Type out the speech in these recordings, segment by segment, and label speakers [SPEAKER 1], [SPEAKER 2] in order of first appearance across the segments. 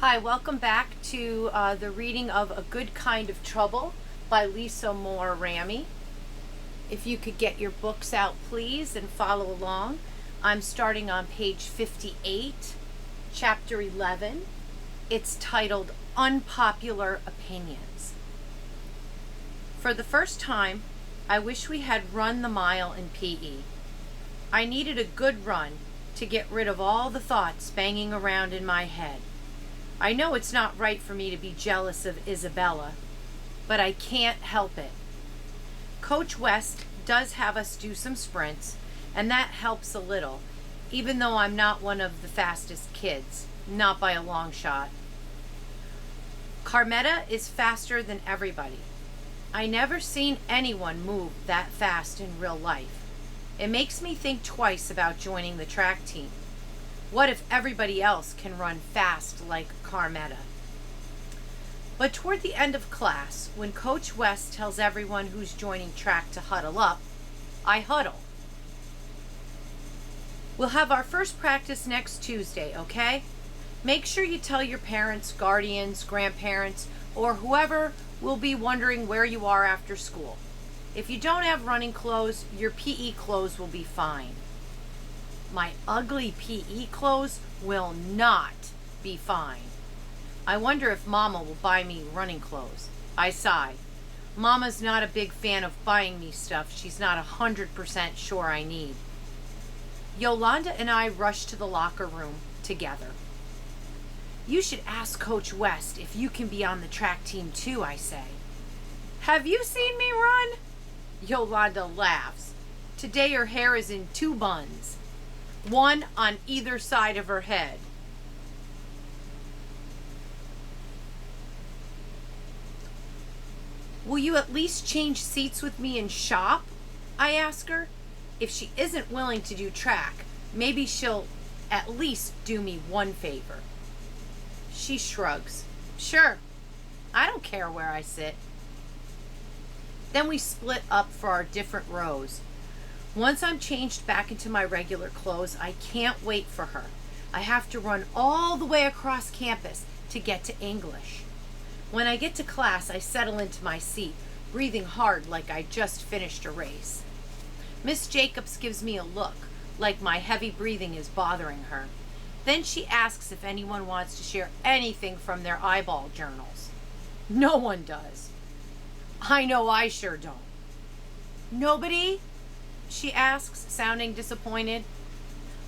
[SPEAKER 1] Hi, welcome back to the reading of A Good Kind of Trouble by Lisa Moore Ramey. If you could get your books out, please, and follow along. I'm starting on page 58, chapter 11. It's titled Unpopular Opinions. For the first time, I wish we had run the mile in PE. I needed a good run to get rid of all the thoughts banging around in my head. I know it's not right for me to be jealous of Isabella, but I can't help it. Coach West does have us do some sprints, and that helps a little, even though I'm not one of the fastest kids, not by a long shot. Carmetta is faster than everybody. I never seen anyone move that fast in real life. It makes me think twice about joining the track team. What if everybody else can run fast like Carmetta? But toward the end of class, when Coach West tells everyone who's joining track to huddle up, I huddle. We'll have our first practice next Tuesday, okay? Make sure you tell your parents, guardians, grandparents, or whoever will be wondering where you are after school. If you don't have running clothes, your PE clothes will be fine. My ugly PE clothes will not be fine. I wonder if Mama will buy me running clothes. I sigh. Mama's not a big fan of buying me stuff she's not 100% sure I need. Yolanda and I rush to the locker room together. You should ask Coach West if you can be on the track team too, I say. Have you seen me run? Yolanda laughs. Today her hair is in 2 buns. One on either side of her head. Will you at least change seats with me and shop? I ask her. If she isn't willing to do track, maybe she'll at least do me one favor. She shrugs. Sure, I don't care where I sit. Then we split up for our different rows. Once I'm changed back into my regular clothes, I can't wait for her. I have to run all the way across campus to get to English. When I get to class, I settle into my seat, breathing hard like I just finished a race. Miss Jacobs gives me a look, like my heavy breathing is bothering her. Then she asks if anyone wants to share anything from their eyeball journals. No one does. I know I sure don't. Nobody? She asks, sounding disappointed.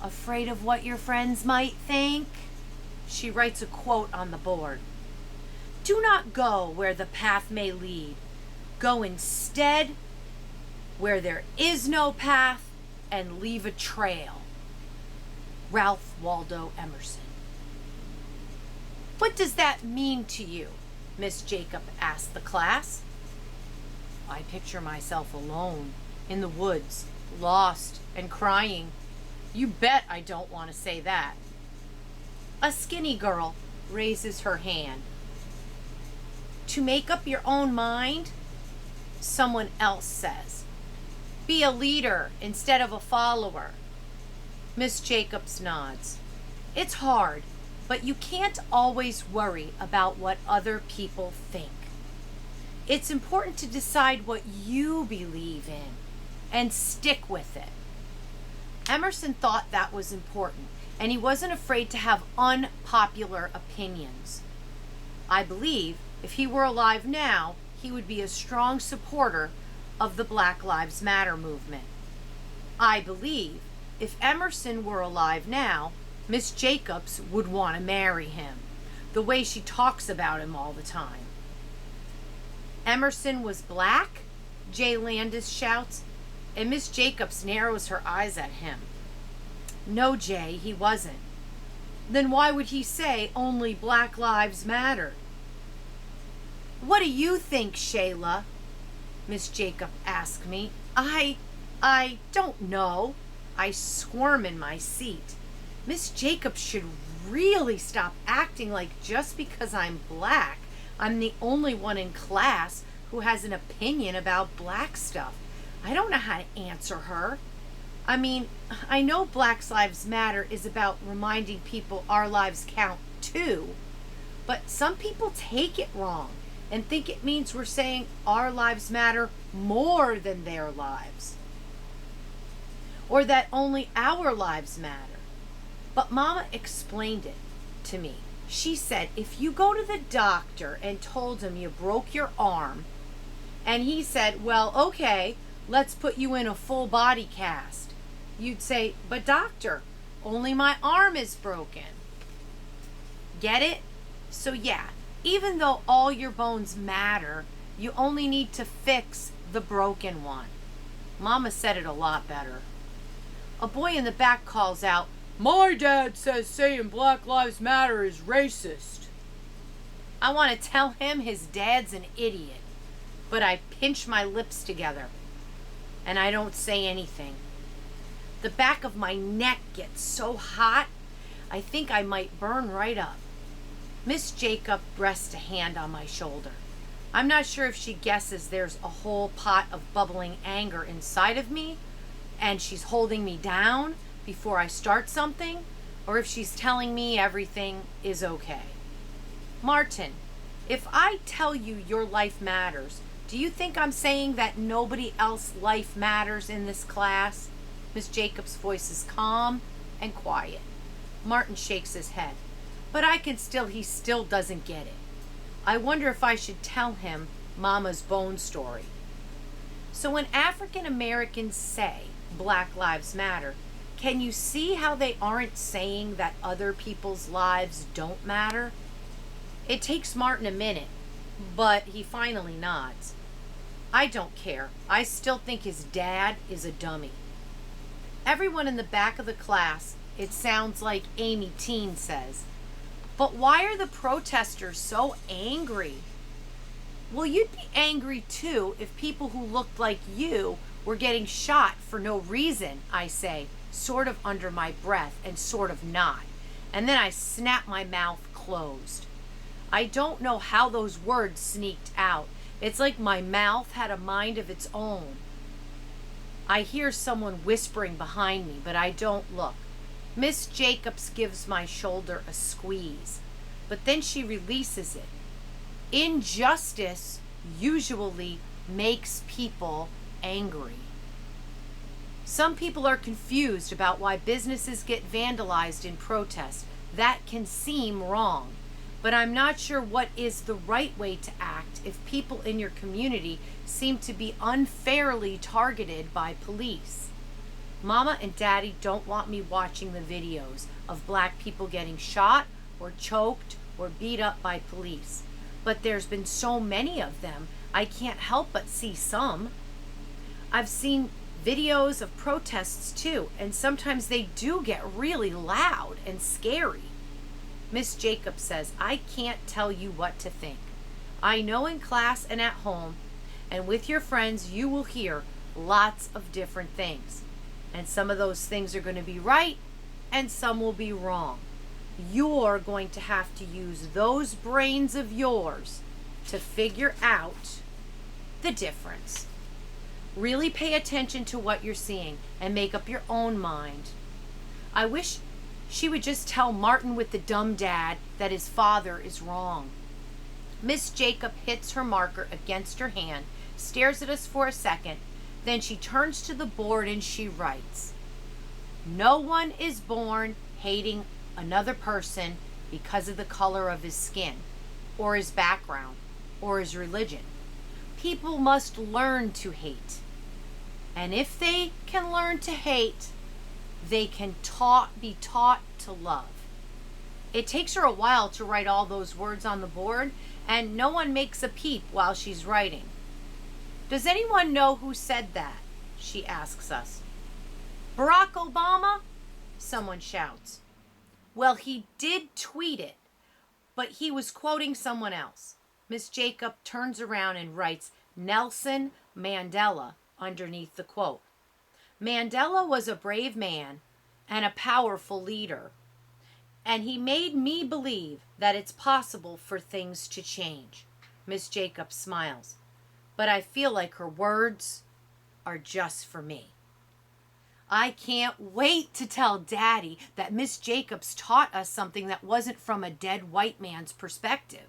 [SPEAKER 1] Afraid of what your friends might think? She writes a quote on the board. Do not go where the path may lead. Go instead where there is no path and leave a trail. Ralph Waldo Emerson. What does that mean to you? Miss Jacob asked the class. I picture myself alone in the woods, lost and crying. You bet I don't want to say that. A skinny girl raises her hand. To make up your own mind? Someone else says. Be a leader instead of a follower. Miss Jacobs nods. It's hard, but you can't always worry about what other people think. It's important to decide what you believe in and stick with it. Emerson thought that was important, and he wasn't afraid to have unpopular opinions. I believe if he were alive now, he would be a strong supporter of the Black Lives Matter movement. I believe if Emerson were alive now, Miss Jacobs would want to marry him, the way she talks about him all the time. Emerson was black? Jay Landis shouts, and Miss Jacobs narrows her eyes at him. No, Jay, he wasn't. Then why would he say only Black Lives Matter? What do you think, Shayla? Miss Jacob asked me. I don't know. I squirm in my seat. Miss Jacobs should really stop acting like just because I'm black, I'm the only one in class who has an opinion about black stuff. I don't know how to answer her. I mean, I know Black Lives Matter is about reminding people our lives count too, But some people take it wrong and think it means we're saying our lives matter more than their lives, or that only our lives matter. But Mama explained it to me. She said, if you go to the doctor and told him you broke your arm, and he said, well, okay, let's put you in a full body cast, you'd say, but doctor, only my arm is broken. Get it? So yeah, even though all your bones matter, you only need to fix the broken one. Mama said it a lot better. A boy in the back calls out, my dad says saying Black Lives Matter is racist. I want to tell him his dad's an idiot, but I pinch my lips together and I don't say anything. The back of my neck gets so hot, I think I might burn right up. Miss Jacob rests a hand on my shoulder. I'm not sure if she guesses there's a whole pot of bubbling anger inside of me and she's holding me down before I start something, or if she's telling me everything is okay. Martin, if I tell you your life matters, do you think I'm saying that nobody else's life matters in this class? Miss Jacob's voice is calm and quiet. Martin shakes his head. But he still doesn't get it. I wonder if I should tell him Mama's bone story. So when African Americans say Black Lives Matter, can you see how they aren't saying that other people's lives don't matter? It takes Martin a minute, but he finally nods. I don't care. I still think his dad is a dummy. Everyone in the back of the class, it sounds like Amy Teen says, but why are the protesters so angry? Well, you'd be angry too if people who looked like you were getting shot for no reason, I say, sort of under my breath and sort of not. And then I snap my mouth closed. I don't know how those words sneaked out. It's like my mouth had a mind of its own. I hear someone whispering behind me, but I don't look. Miss Jacobs gives my shoulder a squeeze, but then she releases it. Injustice usually makes people angry. Some people are confused about why businesses get vandalized in protest. That can seem wrong, but I'm not sure what is the right way to act if people in your community seem to be unfairly targeted by police. Mama and Daddy don't want me watching the videos of black people getting shot or choked or beat up by police. But there's been so many of them, I can't help but see some. I've seen videos of protests too, and sometimes they do get really loud and scary. Miss Jacobs says, I can't tell you what to think. I know in class and at home and with your friends you will hear lots of different things. And some of those things are going to be right and some will be wrong. You're going to have to use those brains of yours to figure out the difference. Really pay attention to what you're seeing and make up your own mind. I wish she would just tell Martin with the dumb dad that his father is wrong. Miss Jacob hits her marker against her hand, stares at us for a second, then she turns to the board and she writes, no one is born hating another person because of the color of his skin, or his background, or his religion. People must learn to hate. And if they can learn to hate, they can be taught to love. It takes her a while to write all those words on the board, and no one makes a peep while she's writing. Does anyone know who said that? She asks us. Barack Obama? Someone shouts. Well, he did tweet it, but he was quoting someone else. Miss Jacob turns around and writes Nelson Mandela underneath the quote. Mandela was a brave man and a powerful leader, and he made me believe that it's possible for things to change. Miss Jacob smiles, but I feel like her words are just for me. I can't wait to tell Daddy that Miss Jacobs taught us something that wasn't from a dead white man's perspective.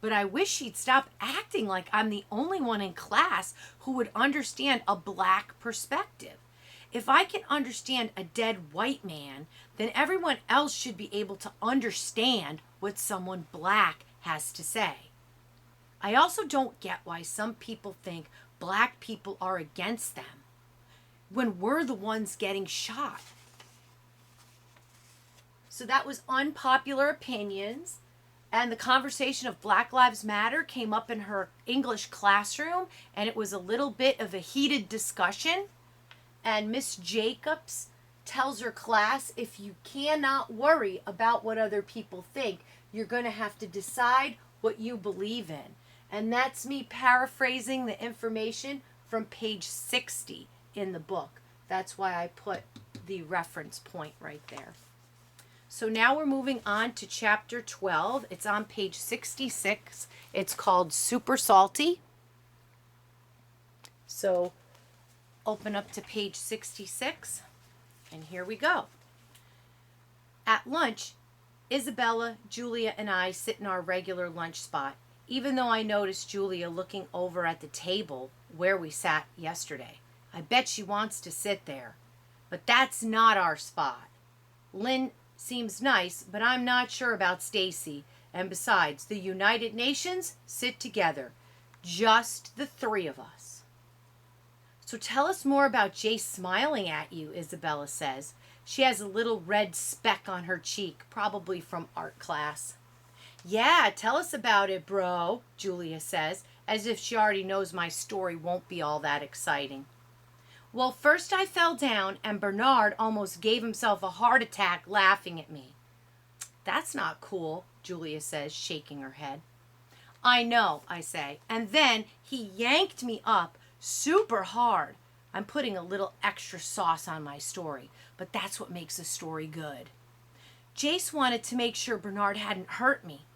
[SPEAKER 1] But I wish she'd stop acting like I'm the only one in class who would understand a black perspective. If I can understand a dead white man, then everyone else should be able to understand what someone black has to say. I also don't get why some people think black people are against them when we're the ones getting shot. So that was Unpopular Opinions. And the conversation of Black Lives Matter came up in her English classroom, and it was a little bit of a heated discussion. And Miss Jacobs tells her class, if you cannot worry about what other people think, you're going to have to decide what you believe in. And that's me paraphrasing the information from page 60 in the book. That's why I put the reference point right there. So now we're moving on to chapter 12. It's on page 66. It's called Super Salty. So open up to page 66, and here we go. At lunch, Isabella, Julia, and I sit in our regular lunch spot, even though I noticed Julia looking over at the table where we sat yesterday. I bet she wants to sit there, but that's not our spot. Lynn seems nice, but I'm not sure about Stacy. And besides, the United Nations sit together, just the three of us. So tell us more about Jace smiling at you, Isabella says. She has a little red speck on her cheek, probably from art class. Yeah, tell us about it, bro, Julia says, as if she already knows my story won't be all that exciting. Well, first I fell down and Bernard almost gave himself a heart attack laughing at me. That's not cool, Julia says, shaking her head. I know, I say, and then he yanked me up super hard. I'm putting a little extra sauce on my story, but that's what makes a story good. Jace wanted to make sure Bernard hadn't hurt me.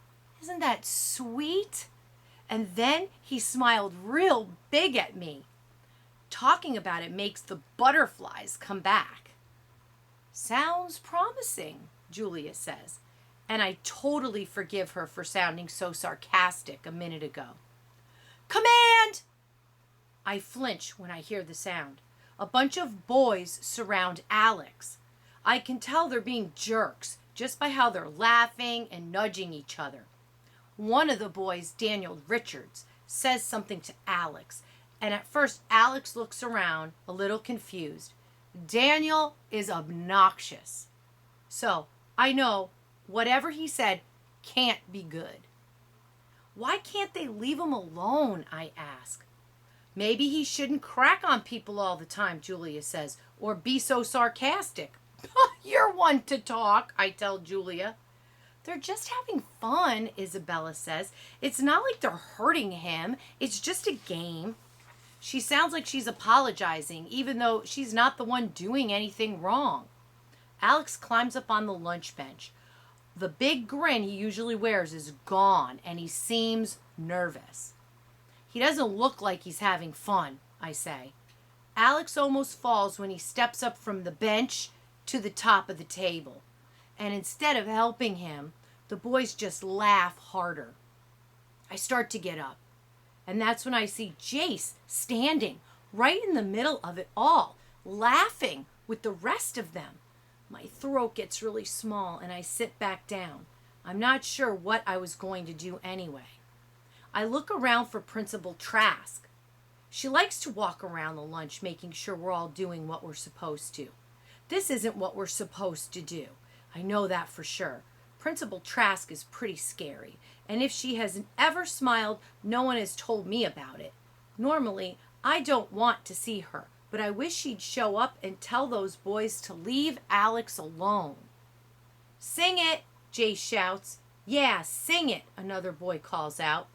[SPEAKER 1] Isn't that sweet? And then he smiled real big at me. Talking about it makes the butterflies come back. Sounds promising, Julia says, and I totally forgive her for sounding so sarcastic a minute ago. Command! I flinch when I hear the sound. A bunch of boys surround Alex. I can tell they're being jerks just by how they're laughing and nudging each other. One of the boys, Daniel Richards, says something to Alex, and at first Alex looks around a little confused. Daniel is obnoxious. So I know whatever he said can't be good. Why can't they leave him alone, I ask. Maybe he shouldn't crack on people all the time, Julia says, or be so sarcastic. You're one to talk, I tell Julia. They're just having fun, Isabella says. It's not like they're hurting him. It's just a game. She sounds like she's apologizing, even though she's not the one doing anything wrong. Alex climbs up on the lunch bench. The big grin he usually wears is gone, and he seems nervous. He doesn't look like he's having fun, I say. Alex almost falls when he steps up from the bench to the top of the table. And instead of helping him, the boys just laugh harder. I start to get up. And that's when I see Jace standing right in the middle of it all, laughing with the rest of them. My throat gets really small and I sit back down. I'm not sure what I was going to do anyway. I look around for Principal Trask. She likes to walk around the lunch making sure we're all doing what we're supposed to. This isn't what we're supposed to do. I know that for sure. Principal Trask is pretty scary, and if she has ever smiled, no one has told me about it. Normally, I don't want to see her, but I wish she'd show up and tell those boys to leave Alex alone. Sing it, Jace shouts. Yeah, sing it, another boy calls out.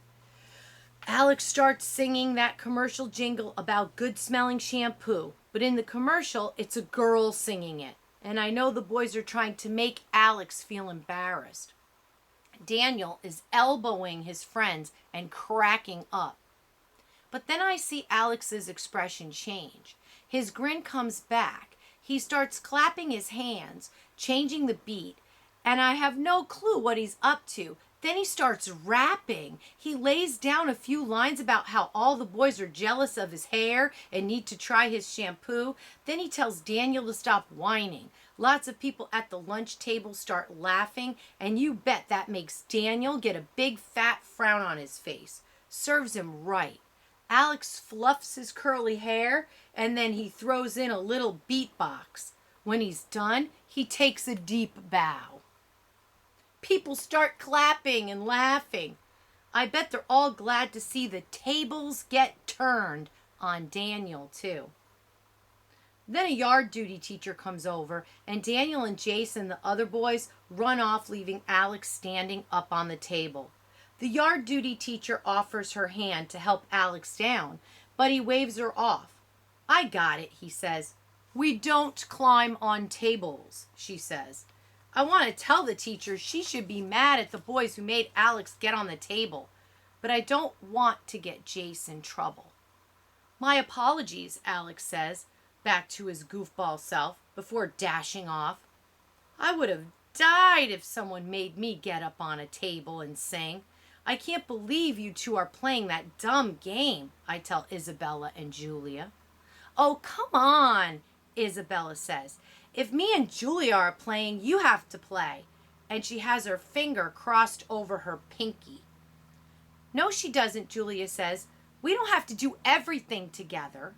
[SPEAKER 1] Alex starts singing that commercial jingle about good-smelling shampoo, but in the commercial, it's a girl singing it. And I know the boys are trying to make Alex feel embarrassed. Daniel is elbowing his friends and cracking up. But then I see Alex's expression change. His grin comes back. He starts clapping his hands, changing the beat, and I have no clue what he's up to. Then he starts rapping. He lays down a few lines about how all the boys are jealous of his hair and need to try his shampoo. Then he tells Daniel to stop whining. Lots of people at the lunch table start laughing, and you bet that makes Daniel get a big fat frown on his face. Serves him right. Alex fluffs his curly hair, and then he throws in a little beatbox. When he's done, he takes a deep bow. People start clapping and laughing. I bet they're all glad to see the tables get turned on Daniel, too. Then a yard duty teacher comes over, and Daniel and Jason, the other boys, run off, leaving Alex standing up on the table. The yard duty teacher offers her hand to help Alex down, but he waves her off. I got it, he says. We don't climb on tables, she says. I want to tell the teacher she should be mad at the boys who made Alex get on the table, but I don't want to get Jace in trouble. My apologies, Alex says, back to his goofball self, before dashing off. I would have died if someone made me get up on a table and sing. I can't believe you two are playing that dumb game, I tell Isabella and Julia. Oh, come on, Isabella says. If me and Julia are playing, you have to play. And she has her finger crossed over her pinky. No, she doesn't, Julia says. We don't have to do everything together.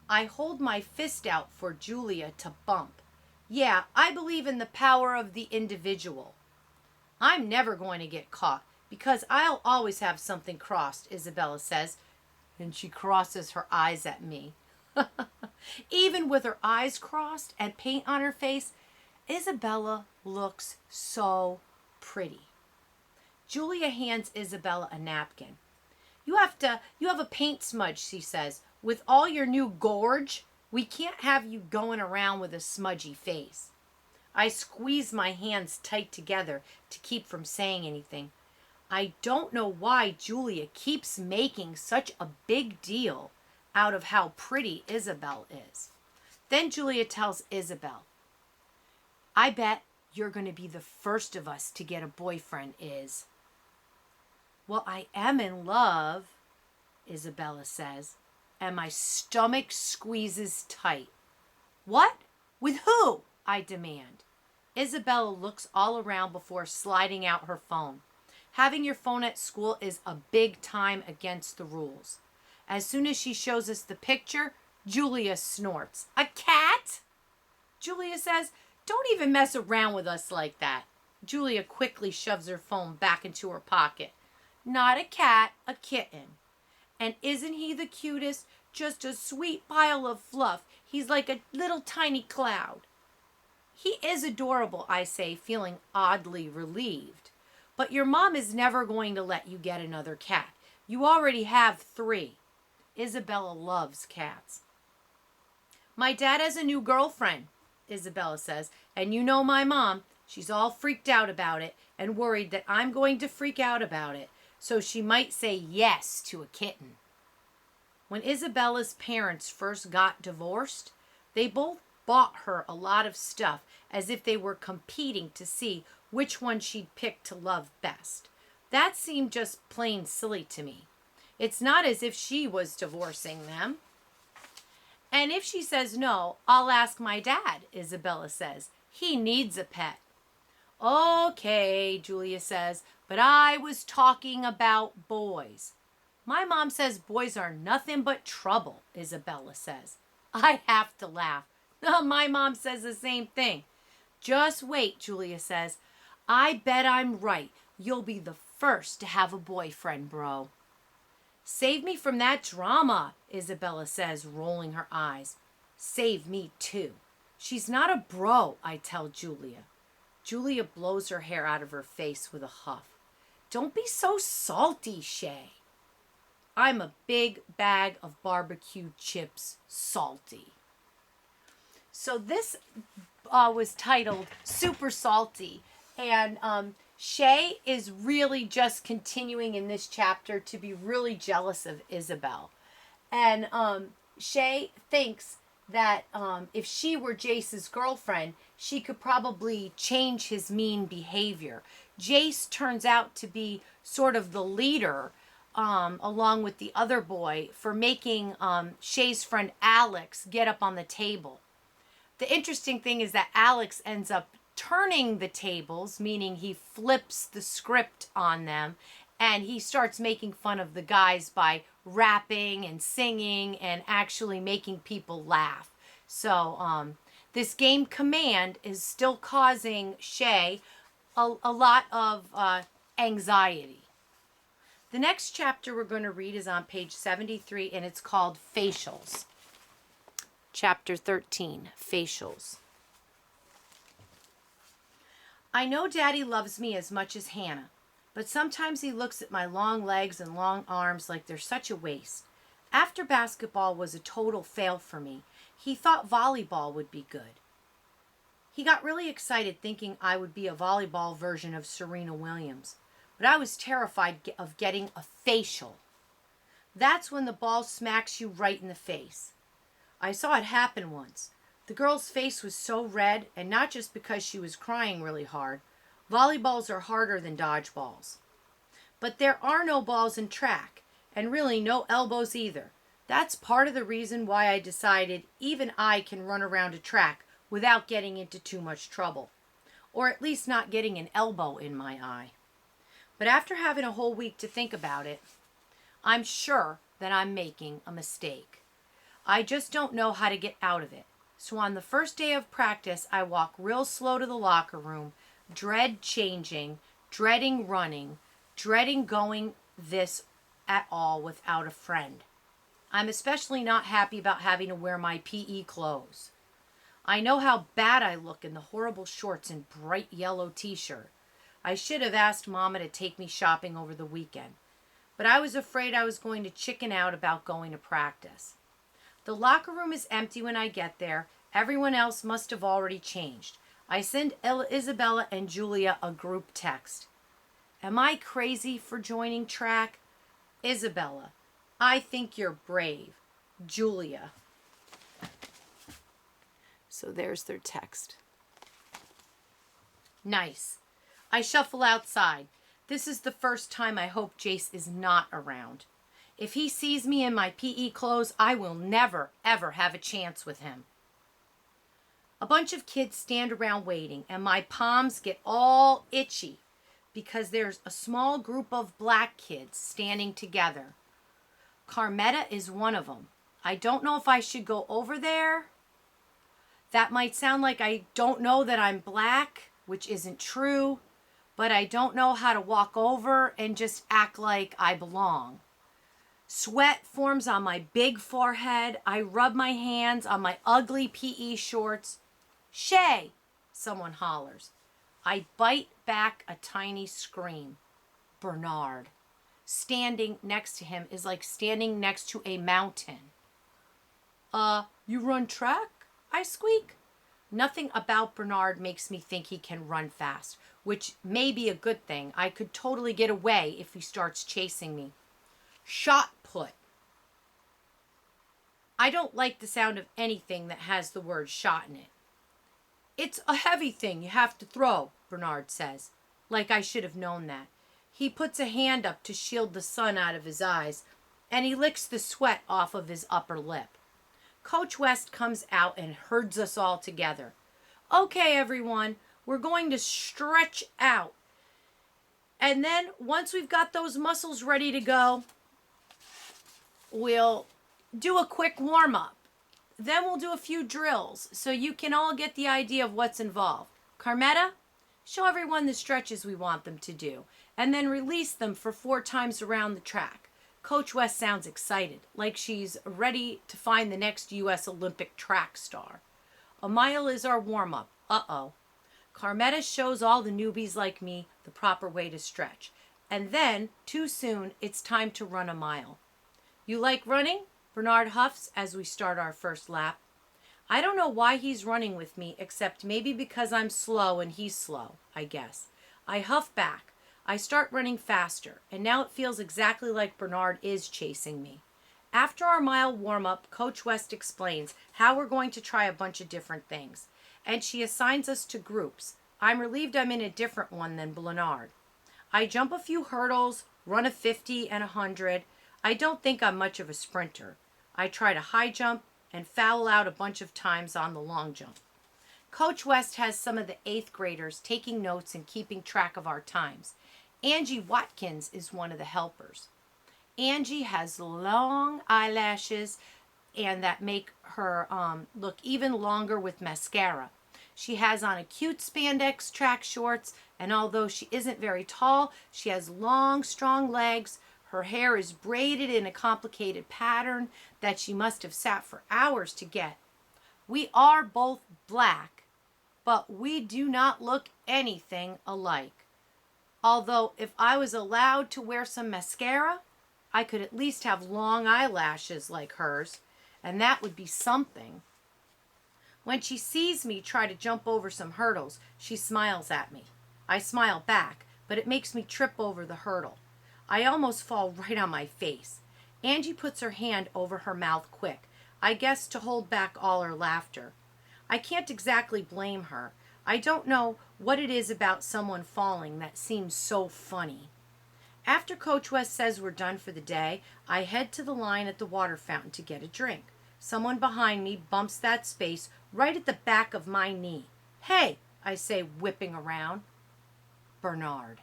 [SPEAKER 1] I hold my fist out for Julia to bump. Yeah, I believe in the power of the individual. I'm never going to get caught because I'll always have something crossed, Isabella says, and she crosses her eyes at me. Even with her eyes crossed and paint on her face, Isabella looks so pretty. Julia hands Isabella a napkin. You have a paint smudge, she says. With all your new gorge, we can't have you going around with a smudgy face. I squeeze my hands tight together to keep from saying anything. I don't know why Julia keeps making such a big deal out of how pretty Isabel is. Then Julia tells Isabel, I bet you're going to be the first of us to get a boyfriend, Is. Well, I am in love, Isabella says, and my stomach squeezes tight. What? With who? I demand. Isabella looks all around before sliding out her phone. Having your phone at school is a big time against the rules. As soon as she shows us the picture, Julia snorts. A cat? Julia says, don't even mess around with us like that. Julia quickly shoves her phone back into her pocket. Not a cat, a kitten. And isn't he the cutest? Just a sweet pile of fluff. He's like a little tiny cloud. He is adorable, I say, feeling oddly relieved. But your mom is never going to let you get another cat. You already have 3. Isabella loves cats. My dad has a new girlfriend, Isabella says, and you know my mom. She's all freaked out about it and worried that I'm going to freak out about it, so she might say yes to a kitten. When Isabella's parents first got divorced, they both bought her a lot of stuff as if they were competing to see which one she'd pick to love best. That seemed just plain silly to me. It's not as if she was divorcing them. And if she says no, I'll ask my dad, Isabella says. He needs a pet. Okay, Julia says, but I was talking about boys. My mom says boys are nothing but trouble, Isabella says. I have to laugh. My mom says the same thing. Just wait, Julia says. I bet I'm right. You'll be the first to have a boyfriend, bro. Save me from that drama, Isabella says, rolling her eyes. Save me too. She's not a bro, I tell Julia. Julia blows her hair out of her face with a huff. Don't be so salty, Shay. I'm a big bag of barbecue chips salty. So this was titled Super Salty. And Shay is really just continuing in this chapter to be really jealous of Isabel. And Shay thinks that if she were Jace's girlfriend, she could probably change his mean behavior. Jace turns out to be sort of the leader, along with the other boy, for making Shay's friend Alex get up on the table. The interesting thing is that Alex ends up turning the tables, meaning he flips the script on them, and he starts making fun of the guys by rapping and singing and actually making people laugh. So this game Command is still causing Shay a lot of anxiety. The next chapter we're going to read is on page 73, and it's called Facials. Chapter 13, Facials. I know Daddy loves me as much as Hannah, but sometimes he looks at my long legs and long arms like they're such a waste. After basketball was a total fail for me, he thought volleyball would be good. He got really excited thinking I would be a volleyball version of Serena Williams, but I was terrified of getting a facial. That's when the ball smacks you right in the face. I saw it happen once. The girl's face was so red, and not just because she was crying really hard. Volleyballs are harder than dodgeballs. But there are no balls in track, and really no elbows either. That's part of the reason why I decided even I can run around a track without getting into too much trouble, or at least not getting an elbow in my eye. But after having a whole week to think about it, I'm sure that I'm making a mistake. I just don't know how to get out of it. So on the first day of practice, I walk real slow to the locker room, dread changing, dreading running, dreading going this at all without a friend. I'm especially not happy about having to wear my PE clothes. I know how bad I look in the horrible shorts and bright yellow t-shirt. I should have asked Mama to take me shopping over the weekend, but I was afraid I was going to chicken out about going to practice. The locker room is empty when I get there. Everyone else must have already changed. I send Isabella and Julia a group text. Am I crazy for joining track? Isabella, I think you're brave. Julia. So there's their text. Nice. I shuffle outside. This is the first time I hope Jace is not around. If he sees me in my PE clothes, I will never, ever have a chance with him. A bunch of kids stand around waiting, and my palms get all itchy because there's a small group of black kids standing together. Carmetta is one of them. I don't know if I should go over there. That might sound like I don't know that I'm black, which isn't true, but I don't know how to walk over and just act like I belong. Sweat forms on my big forehead. I rub my hands on my ugly PE shorts. Shay, someone hollers. I bite back a tiny scream. Bernard. Standing next to him is like standing next to a mountain. You run track? I squeak. Nothing about Bernard makes me think he can run fast, which may be a good thing. I could totally get away if he starts chasing me. Shot put. I don't like the sound of anything that has the word shot in it. It's a heavy thing you have to throw, Bernard says, like I should have known that. He puts a hand up to shield the sun out of his eyes, and he licks the sweat off of his upper lip. Coach West comes out and herds us all together. Okay, everyone, we're going to stretch out. And then once we've got those muscles ready to go, we'll do a quick warm-up. Then we'll do a few drills so you can all get the idea of what's involved. Carmetta, show everyone the stretches we want them to do, and then release them for 4 times around the track. Coach West sounds excited, like she's ready to find the next U.S. Olympic track star. A mile is our warm-up. Uh-oh. Carmetta shows all the newbies like me the proper way to stretch. And then, too soon, it's time to run a mile. You like running? Bernard huffs as we start our first lap. I don't know why he's running with me, except maybe because I'm slow and he's slow, I guess. I huff back. I start running faster, and now it feels exactly like Bernard is chasing me. After our mile warm-up, Coach West explains how we're going to try a bunch of different things, and she assigns us to groups. I'm relieved I'm in a different one than Bernard. I jump a few hurdles, run a 50 and a 100. I don't think I'm much of a sprinter. I try to high jump and foul out a bunch of times on the long jump. Coach West has some of the 8th graders taking notes and keeping track of our times. Angie Watkins is one of the helpers. Angie has long eyelashes and that make her look even longer with mascara. She has on a cute spandex track shorts, and although she isn't very tall, she has long, strong legs. Her hair is braided in a complicated pattern that she must have sat for hours to get. We are both black, but we do not look anything alike. Although if I was allowed to wear some mascara, I could at least have long eyelashes like hers, and that would be something. When she sees me try to jump over some hurdles, she smiles at me. I smile back, but it makes me trip over the hurdle. I almost fall right on my face. Angie puts her hand over her mouth quick, I guess to hold back all her laughter. I can't exactly blame her. I don't know what it is about someone falling that seems so funny. After Coach West says we're done for the day, I head to the line at the water fountain to get a drink. Someone behind me bumps that space right at the back of my knee. Hey, I say, whipping around. Bernard.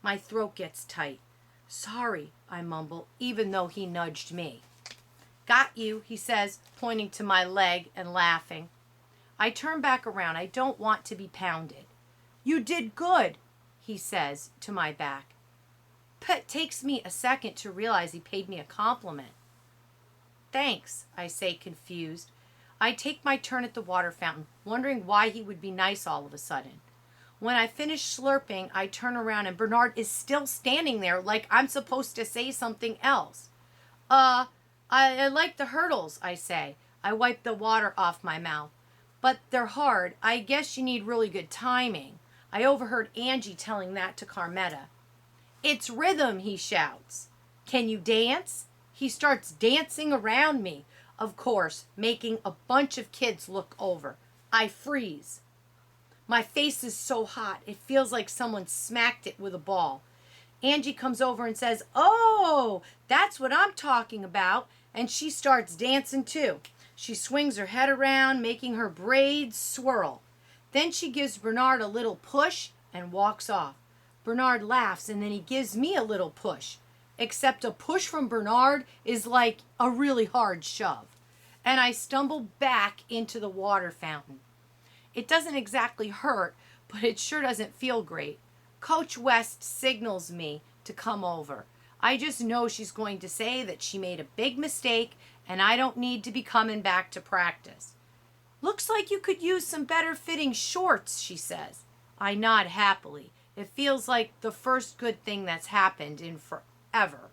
[SPEAKER 1] My throat gets tight. Sorry, I mumble, even though he nudged me. Got you, he says, pointing to my leg and laughing. I turn back around. I don't want to be pounded. You did good, he says to my back. It takes me a second to realize he paid me a compliment. Thanks, I say, confused. I take my turn at the water fountain, wondering why he would be nice all of a sudden. When I finish slurping, I turn around and Bernard is still standing there like I'm supposed to say something else. I like the hurdles, I say. I wipe the water off my mouth. But they're hard. I guess you need really good timing. I overheard Angie telling that to Carmetta. It's rhythm, he shouts. Can you dance? He starts dancing around me, of course, making a bunch of kids look over. I freeze. My face is so hot, it feels like someone smacked it with a ball. Angie comes over and says, "Oh, that's what I'm talking about," and she starts dancing too. She swings her head around, making her braids swirl. Then she gives Bernard a little push and walks off. Bernard laughs, and then he gives me a little push. Except a push from Bernard is like a really hard shove. And I stumble back into the water fountain. It doesn't exactly hurt, but it sure doesn't feel great. Coach West signals me to come over. I just know she's going to say that she made a big mistake and I don't need to be coming back to practice. Looks like you could use some better fitting shorts, she says. I nod happily. It feels like the first good thing that's happened in forever.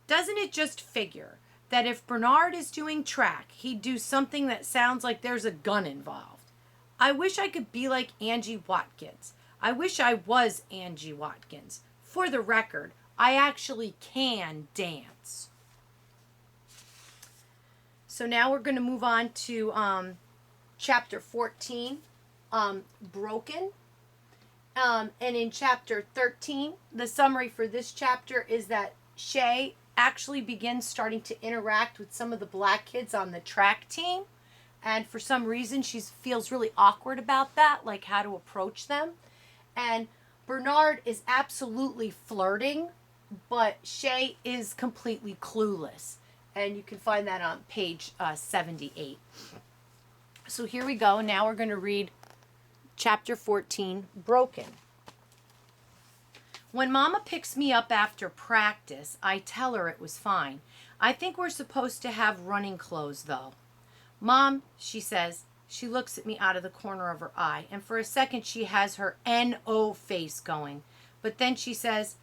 [SPEAKER 1] Doesn't it just figure that if Bernard is doing track, he'd do something that sounds like there's a gun involved? I wish I could be like Angie Watkins. I wish I was Angie Watkins. For the record, I actually can dance. So now we're going to move on to chapter 14, Broken. And in chapter 13, the summary for this chapter is that Shay actually begins starting to interact with some of the black kids on the track team. And for some reason, she feels really awkward about that, like how to approach them. And Bernard is absolutely flirting, but Shay is completely clueless. And you can find that on page 78. So here we go. Now we're going to read chapter 14, Broken. When Mama picks me up after practice, I tell her it was fine. I think we're supposed to have running clothes, though. Mom, she says. She looks at me out of the corner of her eye, and for a second she has her N.O. face going. But then she says,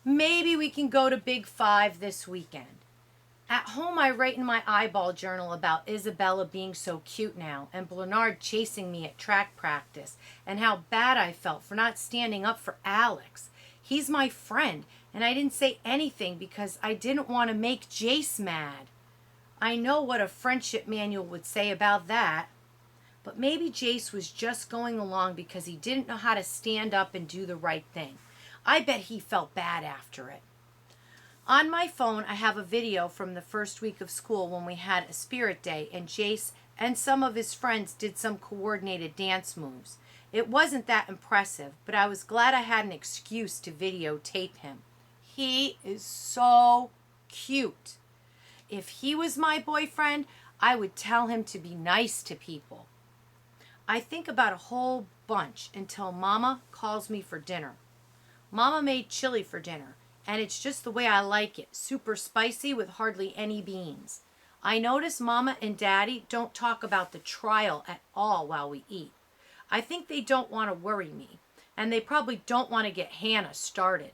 [SPEAKER 1] maybe we can go to Big Five this weekend. At home, I write in my eyeball journal about Isabella being so cute now, and Bernard chasing me at track practice, and how bad I felt for not standing up for Alex. He's my friend, and I didn't say anything because I didn't want to make Jace mad. I know what a friendship manual would say about that. But maybe Jace was just going along because he didn't know how to stand up and do the right thing. I bet he felt bad after it. On my phone, I have a video from the first week of school when we had a spirit day and Jace and some of his friends did some coordinated dance moves. It wasn't that impressive, but I was glad I had an excuse to videotape him. He is so cute. If he was my boyfriend, I would tell him to be nice to people. I think about a whole bunch until Mama calls me for dinner. Mama made chili for dinner, and it's just the way I like it, super spicy with hardly any beans. I notice Mama and Daddy don't talk about the trial at all while we eat. I think they don't want to worry me, and they probably don't want to get Hannah started.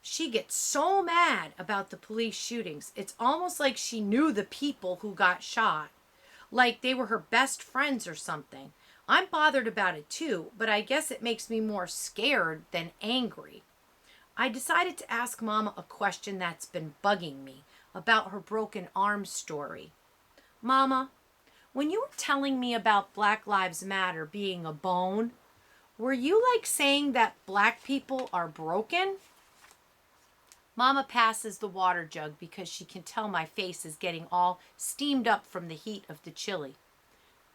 [SPEAKER 1] She gets so mad about the police shootings. It's almost like she knew the people who got shot. Like they were her best friends or something. I'm bothered about it too, but I guess it makes me more scared than angry. I decided to ask Mama a question that's been bugging me about her broken arm story. Mama, when you were telling me about Black Lives Matter being a bone, were you like saying that black people are broken? Mama passes the water jug because she can tell my face is getting all steamed up from the heat of the chili.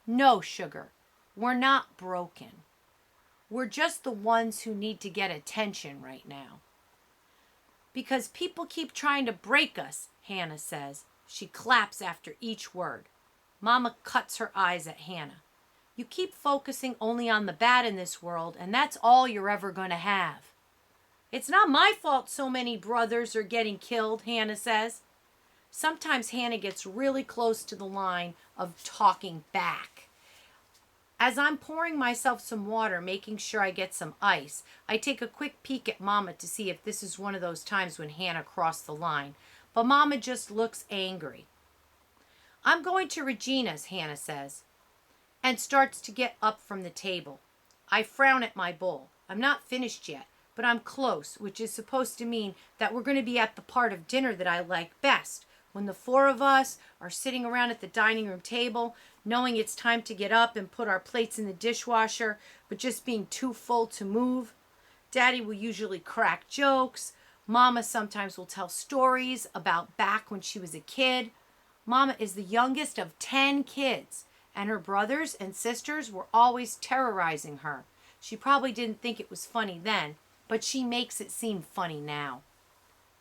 [SPEAKER 1] No, sugar, we're not broken. We're just the ones who need to get attention right now. Because people keep trying to break us, Hannah says. She claps after each word. Mama cuts her eyes at Hannah. You keep focusing only on the bad in this world, and that's all you're ever going to have. It's not my fault so many brothers are getting killed, Hannah says. Sometimes Hannah gets really close to the line of talking back. As I'm pouring myself some water, making sure I get some ice, I take a quick peek at Mama to see if this is one of those times when Hannah crossed the line. But Mama just looks angry. I'm going to Regina's, Hannah says, and starts to get up from the table. I frown at my bowl. I'm not finished yet, but I'm close, which is supposed to mean that we're going to be at the part of dinner that I like best, when the four of us are sitting around at the dining room table, knowing it's time to get up and put our plates in the dishwasher, but just being too full to move. Daddy will usually crack jokes. Mama sometimes will tell stories about back when she was a kid. Mama is the youngest of 10 kids, and her brothers and sisters were always terrorizing her. She probably didn't think it was funny then, but she makes it seem funny now.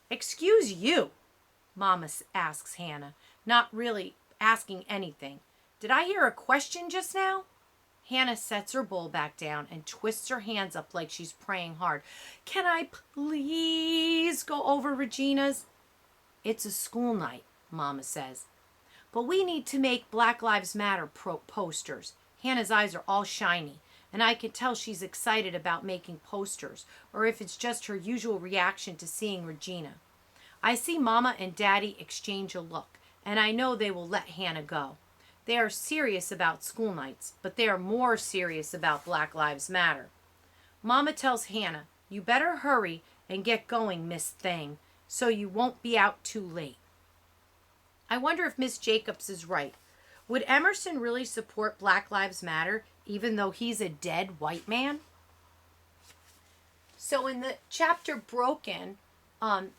[SPEAKER 1] Excuse you, Mama asks Hannah, not really asking anything. Did I hear a question just now? Hannah sets her bowl back down and twists her hands up like she's praying hard. Can I please go over Regina's? It's a school night, Mama says. But we need to make Black Lives Matter posters. Hannah's eyes are all shiny, and I can tell she's excited about making posters, or if it's just her usual reaction to seeing Regina. I see Mama and Daddy exchange a look, and I know they will let Hannah go. They are serious about school nights, but they are more serious about Black Lives Matter. Mama tells Hannah, you better hurry and get going, Miss Thing, so you won't be out too late. I wonder if Miss Jacobs is right. Would Emerson really support Black Lives Matter even though he's a dead white man? So in the chapter Broken,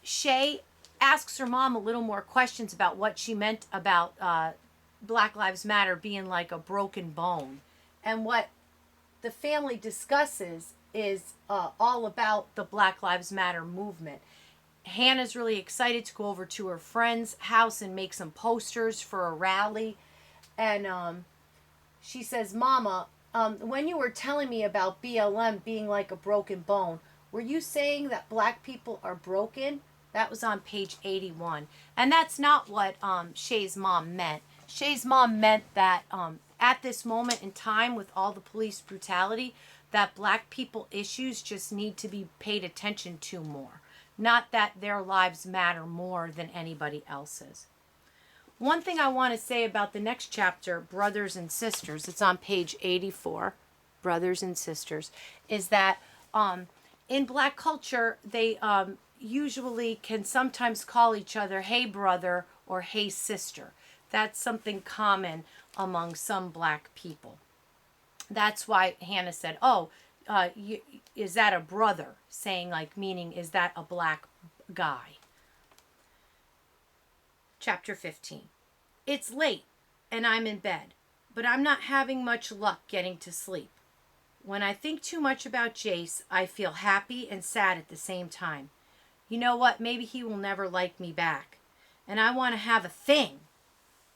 [SPEAKER 1] Shay asks her mom a little more questions about what she meant about Black Lives Matter being like a broken bone. And what the family discusses is all about the Black Lives Matter movement. Hannah's really excited to go over to her friend's house and make some posters for a rally. And she says, Mama, when you were telling me about BLM being like a broken bone, were you saying that black people are broken? That was on page 81. And that's not what Shay's mom meant. Shay's mom meant that at this moment in time with all the police brutality, that black people issues just need to be paid attention to more. Not that their lives matter more than anybody else's. One thing I want to say about the next chapter, Brothers and Sisters, it's on page 84, Brothers and Sisters, is that In Black culture, they usually can sometimes call each other, hey brother or hey sister. That's something common among some Black people. That's why Hannah said, oh, is that a brother? Saying like, meaning, is that a Black guy? Chapter 15. It's late and I'm in bed, but I'm not having much luck getting to sleep. When I think too much about Jace, I feel happy and sad at the same time. You know what? Maybe he will never like me back. And I want to have a thing.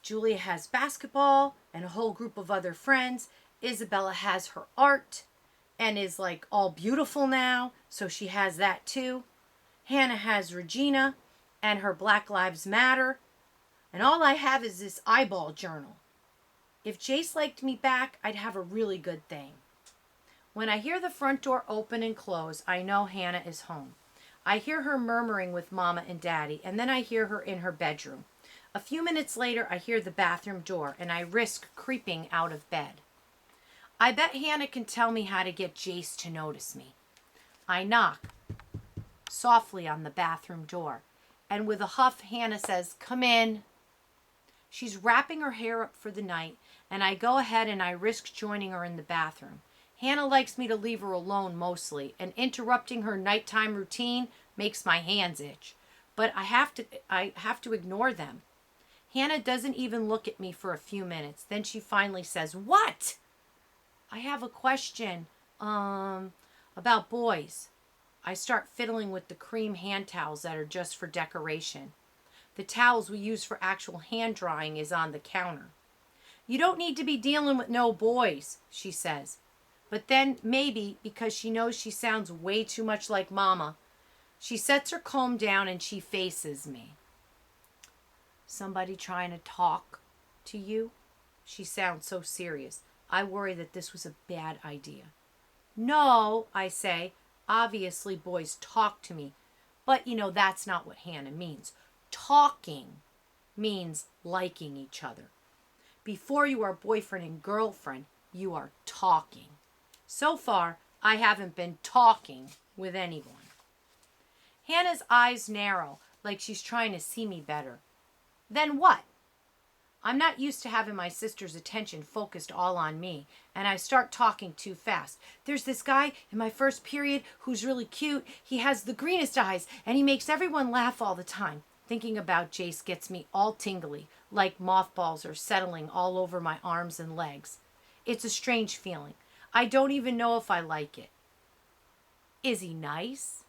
[SPEAKER 1] Julia has basketball and a whole group of other friends. Isabella has her art and is like all beautiful now, so she has that too. Hannah has Regina and her Black Lives Matter. And all I have is this eyeball journal. If Jace liked me back, I'd have a really good thing. When I hear the front door open and close, I know Hannah is home. I hear her murmuring with Mama and Daddy, and then I hear her in her bedroom. A few minutes later, I hear the bathroom door, and I risk creeping out of bed. I bet Hannah can tell me how to get Jace to notice me. I knock softly on the bathroom door, and with a huff, Hannah says, "Come in." She's wrapping her hair up for the night, and I go ahead and I risk joining her in the bathroom. Hannah likes me to leave her alone mostly, and interrupting her nighttime routine makes my hands itch. But I have to ignore them. Hannah doesn't even look at me for a few minutes. Then she finally says, "What?" "I have a question, about boys." I start fiddling with the cream hand towels that are just for decoration. The towels we use for actual hand drying is on the counter. "You don't need to be dealing with no boys," she says. But then, maybe because she knows she sounds way too much like Mama, she sets her comb down and she faces me. "Somebody trying to talk to you?" She sounds so serious. I worry that this was a bad idea. "No," I say. "Obviously boys talk to me. But, that's not what Hannah means. Talking means liking each other. Before you are boyfriend and girlfriend, you are talking. So far, I haven't been talking with anyone." Hannah's eyes narrow, like she's trying to see me better. "Then what?" I'm not used to having my sister's attention focused all on me, and I start talking too fast. "There's this guy in my first period who's really cute. He has the greenest eyes, and he makes everyone laugh all the time." Thinking about Jace gets me all tingly, like mothballs are settling all over my arms and legs. It's a strange feeling. I don't even know if I like it. "Is he nice?"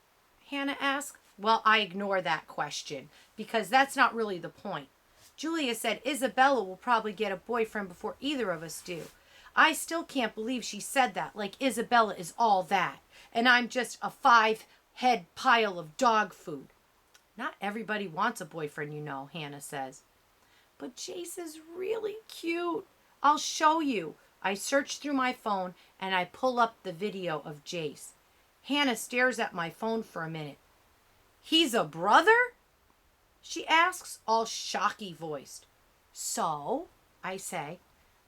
[SPEAKER 1] Hannah asks. Well, I ignore that question, because that's not really the point. Julia said Isabella will probably get a boyfriend before either of us do. I still can't believe she said that, like Isabella is all that, and I'm just a 5-head pile of dog food. "Not everybody wants a boyfriend, Hannah says. "But Jace is really cute. I'll show you." I search through my phone and I pull up the video of Jace. Hannah stares at my phone for a minute. "He's a brother?" she asks, all shocky voiced. "So?" I say.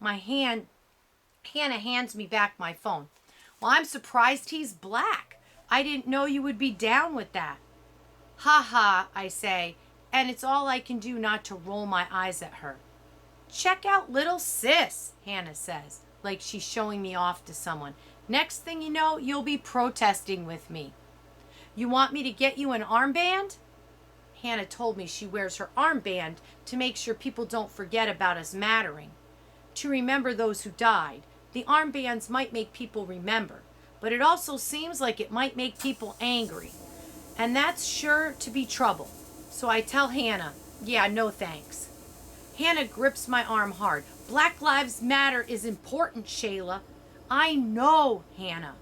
[SPEAKER 1] Hannah hands me back my phone. "Well, I'm surprised he's Black. I didn't know you would be down with that." "Ha ha," I say, and it's all I can do not to roll my eyes at her. "Check out little sis," Hannah says, like she's showing me off to someone. "Next thing you know, you'll be protesting with me." "You want me to get you an armband?" Hannah told me she wears her armband to make sure people don't forget about us mattering. To remember those who died. The armbands might make people remember, but it also seems like it might make people angry. And that's sure to be trouble. So I tell Hannah, "Yeah, no thanks." Hannah grips my arm hard. "Black Lives Matter is important, Shayla." "I know, Hannah."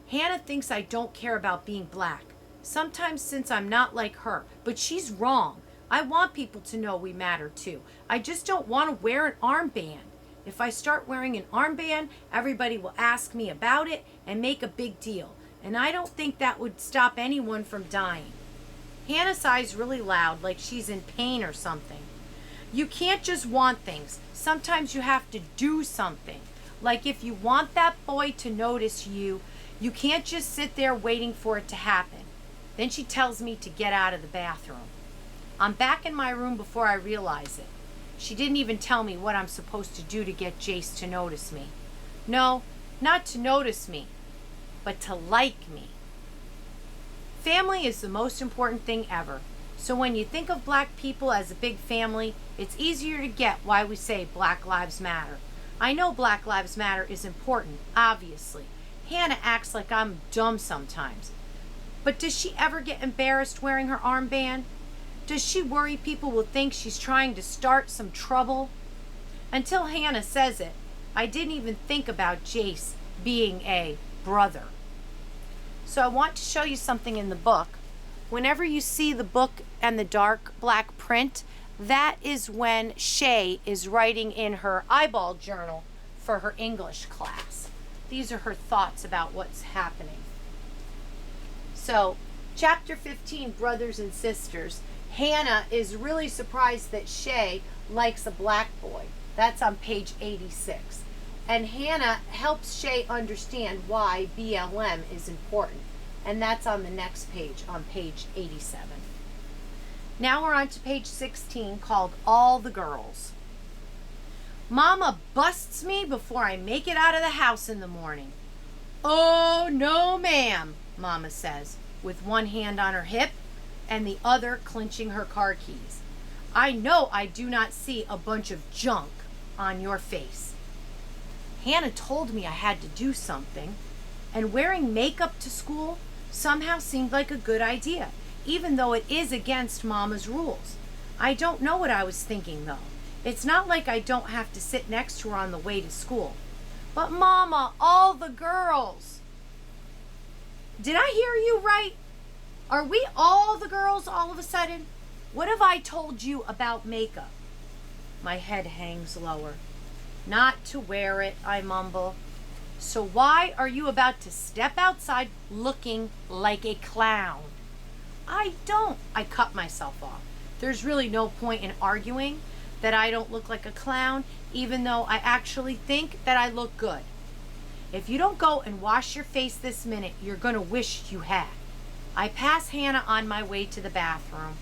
[SPEAKER 1] Hannah thinks I don't care about being Black. Sometimes since I'm not like her, but she's wrong. I want people to know we matter too. I just don't want to wear an armband. If I start wearing an armband, everybody will ask me about it and make a big deal. And I don't think that would stop anyone from dying. Hannah sighs really loud, like she's in pain or something. "You can't just want things. Sometimes you have to do something. Like if you want that boy to notice you, You can't just sit there waiting for it to happen. Then she tells me to get out of the bathroom. I'm back in my room before I realize it. She didn't even tell me what I'm supposed to do to get Jace to notice me. No, not to notice me, but to like me. Family is the most important thing ever. So when you think of black people as a big family, it's easier to get why we say Black Lives Matter. I know Black Lives Matter is important, obviously. Hannah acts like I'm dumb sometimes. But does she ever get embarrassed wearing her armband? Does she worry people will think she's trying to start some trouble? Until Hannah says it, I didn't even think about Jace being a brother. So I want to show you something in the book. Whenever you see the book and the dark black print, that is when Shay is writing in her eyeball journal for her English class. These are her thoughts about what's happening. So, chapter 15, Brothers and Sisters. Hannah is really surprised that Shay likes a black boy. That's on page 86. And Hannah helps Shay understand why BLM is important. And that's on the next page, on page 87. Now we're on to page 16, called All the Girls. Mama busts me before I make it out of the house in the morning. Oh, no, ma'am, Mama says, with one hand on her hip and the other clenching her car keys. I know I do not see a bunch of junk on your face. Hannah told me I had to do something, and wearing makeup to school somehow seemed like a good idea, even though it is against Mama's rules. I don't know what I was thinking, though. It's not like I don't have to sit next to her on the way to school. But Mama, all the girls. Did I hear you right? Are we all the girls all of a sudden? What have I told you about makeup? My head hangs lower. Not to wear it, I mumble. So why are you about to step outside looking like a clown? I don't. I cut myself off. There's really no point in arguing that I don't look like a clown, even though I actually think that I look good. If you don't go and wash your face this minute, you're going to wish you had. I pass Hannah on my way to the bathroom.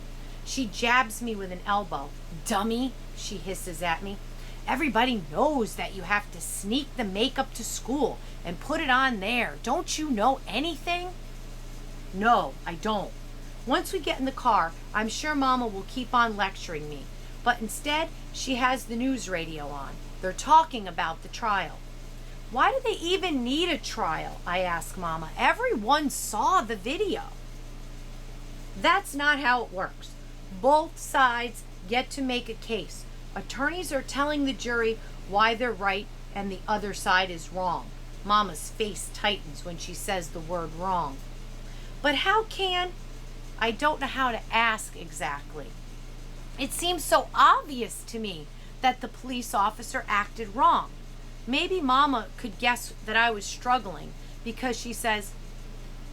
[SPEAKER 1] She jabs me with an elbow. Dummy, she hisses at me. Everybody knows that you have to sneak the makeup to school and put it on there. Don't you know anything? No, I don't. Once we get in the car, I'm sure Mama will keep on lecturing me. But instead, she has the news radio on. They're talking about the trial. Why do they even need a trial? I ask Mama. Everyone saw the video. That's not how it works. Both sides get to make a case. Attorneys are telling the jury why they're right and the other side is wrong. Mama's face tightens when she says the word wrong. But how can? I don't know how to ask exactly. It seems so obvious to me that the police officer acted wrong. Maybe Mama could guess that I was struggling because she says,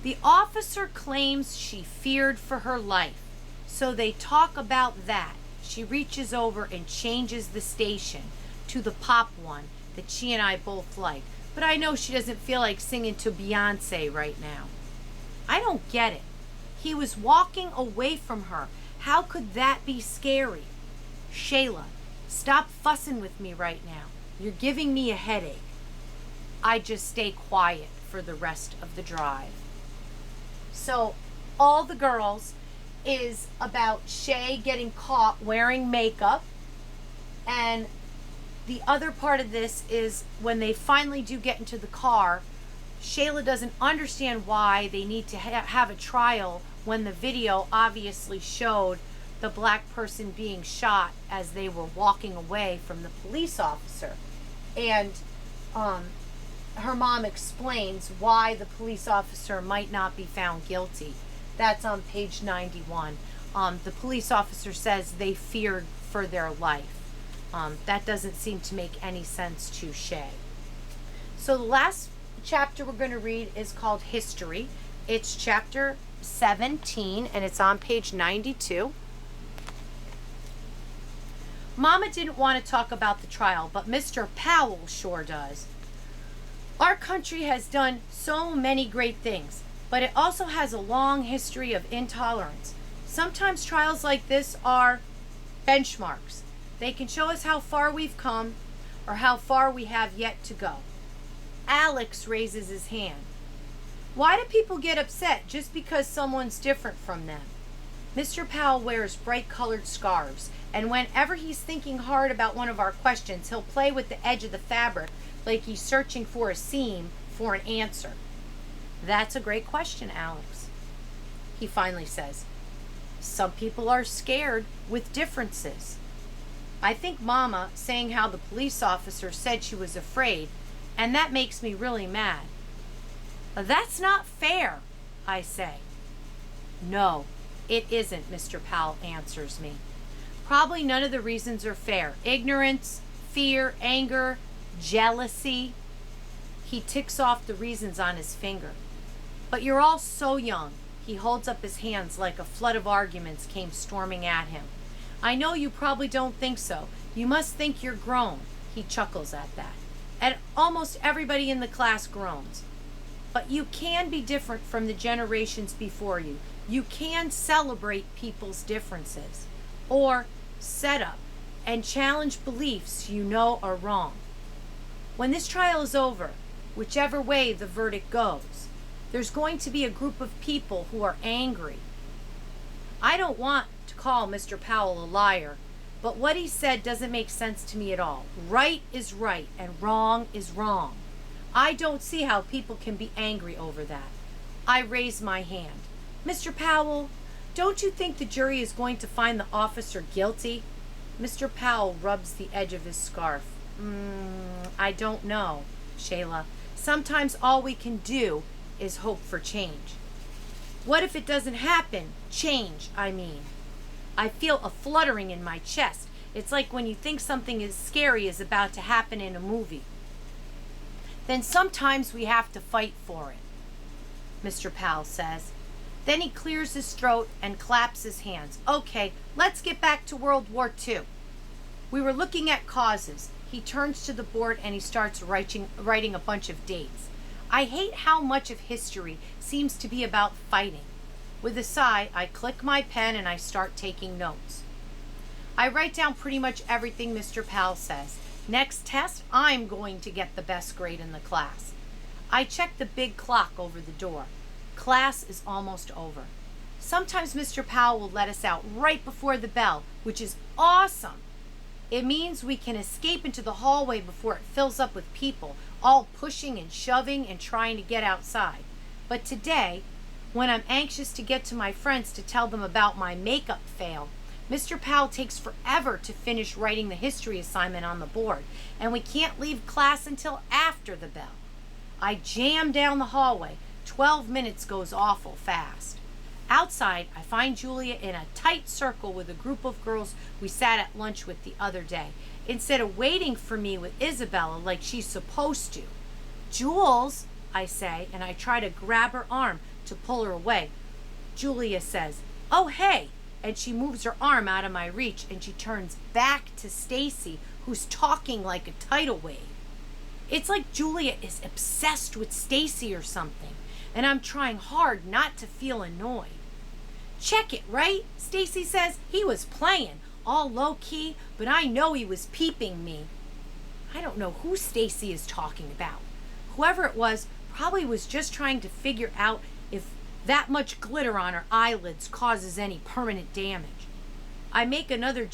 [SPEAKER 1] the officer claims she feared for her life. So they talk about that. She reaches over and changes the station to the pop one that she and I both like. But I know she doesn't feel like singing to Beyonce right now. I don't get it. He was walking away from her. How could that be scary? Shayla, stop fussing with me right now. You're giving me a headache. I just stay quiet for the rest of the drive. So, All the Girls is about Shay getting caught wearing makeup. And the other part of this is when they finally do get into the car, Shayla doesn't understand why they need to have a trial when the video obviously showed the black person being shot as they were walking away from the police officer. And her mom explains why the police officer might not be found guilty. That's on page 91. The police officer says they feared for their life. That doesn't seem to make any sense to Shay. So the last chapter we're going to read is called History. It's chapter 17, and it's on page 92. Mama didn't want to talk about the trial, but Mr. Powell sure does. Our country has done so many great things, but it also has a long history of intolerance. Sometimes trials like this are benchmarks. They can show us how far we've come or how far we have yet to go. Alex raises his hand. Why do people get upset just because someone's different from them? Mr. Powell wears bright colored scarves, and whenever he's thinking hard about one of our questions, he'll play with the edge of the fabric like he's searching for a seam for an answer. That's a great question, Alex. He finally says, some people are scared with differences. I think Mama saying how the police officer said she was afraid, and that makes me really mad. That's not fair, I say. No, it isn't, Mr. Powell answers me. Probably none of the reasons are fair. Ignorance, fear, anger, jealousy. He ticks off the reasons on his finger. But you're all so young. He holds up his hands like a flood of arguments came storming at him. I know you probably don't think so. You must think you're grown. He chuckles at that. And almost everybody in the class groans. But you can be different from the generations before you. You can celebrate people's differences. Or set up and challenge beliefs you know are wrong. When this trial is over, whichever way the verdict goes, there's going to be a group of people who are angry. I don't want to call Mr. Powell a liar, but what he said doesn't make sense to me at all. Right is right and wrong is wrong. I don't see how people can be angry over that. I raise my hand. Mr. Powell, don't you think the jury is going to find the officer guilty? Mr. Powell rubs the edge of his scarf. I don't know, Shayla. Sometimes all we can do is hope for change. What if it doesn't happen? Change, I mean. I feel a fluttering in my chest. It's like when you think something is scary is about to happen in a movie. Then sometimes we have to fight for it, Mr. Powell says. Then he clears his throat and claps his hands. Okay, let's get back to World War II. We were looking at causes. He turns to the board and he starts writing a bunch of dates. I hate how much of history seems to be about fighting. With a sigh, I click my pen and I start taking notes. I write down pretty much everything Mr. Powell says. Next test, I'm going to get the best grade in the class. I check the big clock over the door. Class is almost over. Sometimes Mr. Powell will let us out right before the bell, which is awesome. It means we can escape into the hallway before it fills up with people, all pushing and shoving and trying to get outside. But today, when I'm anxious to get to my friends to tell them about my makeup fail, Mr. Powell takes forever to finish writing the history assignment on the board, and we can't leave class until after the bell. I jam down the hallway. 12 minutes goes awful fast. Outside, I find Julia in a tight circle with a group of girls we sat at lunch with the other day, instead of waiting for me with Isabella like she's supposed to. Jules, I say, and I try to grab her arm to pull her away. Julia says, oh, hey, and she moves her arm out of my reach and she turns back to Stacy, who's talking like a tidal wave. It's like Julia is obsessed with Stacy or something, and I'm trying hard not to feel annoyed. Check it, right? Stacy says he was playing, all low-key, but I know he was peeping me. I don't know who Stacy is talking about. Whoever it was probably was just trying to figure out if that much glitter on her eyelids causes any permanent damage. I make another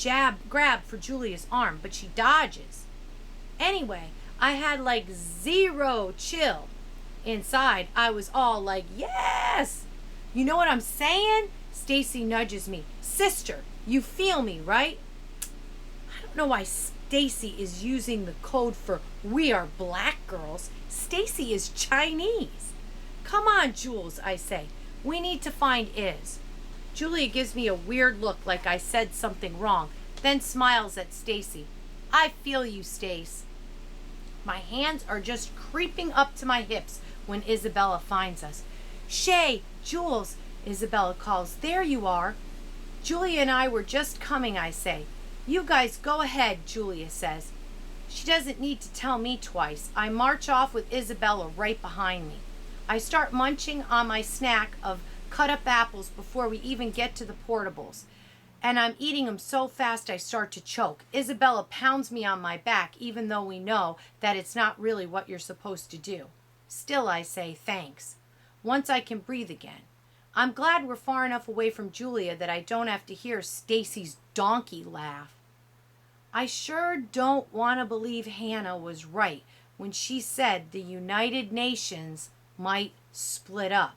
[SPEAKER 1] grab for Julia's arm, but she dodges. Anyway, I had like zero chill. Inside, I was all like, yes! You know what I'm saying? Stacy nudges me. Sister, you feel me, right? I don't know why Stacy is using the code for we are black girls. Stacy is Chinese. Come on, Jules, I say. We need to find Iz. Julia gives me a weird look like I said something wrong, then smiles at Stacy. I feel you, Stace. My hands are just creeping up to my hips when Isabella finds us. Shay, Jules, Isabella calls. There you are. Julia and I were just coming, I say. You guys go ahead, Julia says. She doesn't need to tell me twice. I march off with Isabella right behind me. I start munching on my snack of cut up apples before we even get to the portables. And I'm eating them so fast I start to choke. Isabella pounds me on my back, even though we know that it's not really what you're supposed to do. Still, I say thanks. Once I can breathe again. I'm glad we're far enough away from Julia that I don't have to hear Stacy's donkey laugh. I sure don't want to believe Hannah was right when she said the United Nations might split up.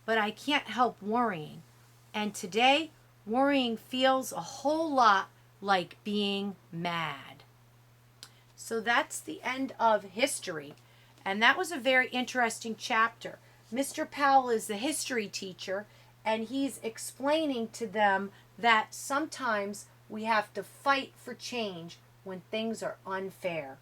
[SPEAKER 1] But I can't help worrying. And today, worrying feels a whole lot like being mad. So that's the end of history. And that was a very interesting chapter. Mr. Powell is the history teacher, and he's explaining to them that sometimes we have to fight for change when things are unfair.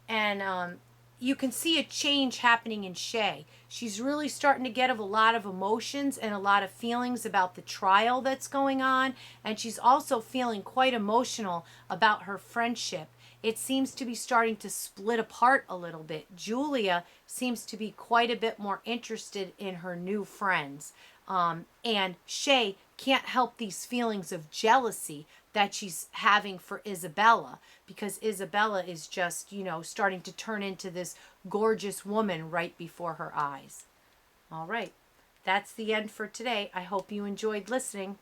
[SPEAKER 1] And you can see a change happening in Shay. She's really starting to get a lot of emotions and a lot of feelings about the trial that's going on. And she's also feeling quite emotional about her friendship. It seems to be starting to split apart a little bit. Julia seems to be quite a bit more interested in her new friends. And Shay can't help these feelings of jealousy that she's having for Isabella, because Isabella is just, starting to turn into this gorgeous woman right before her eyes. All right, that's the end for today. I hope you enjoyed listening.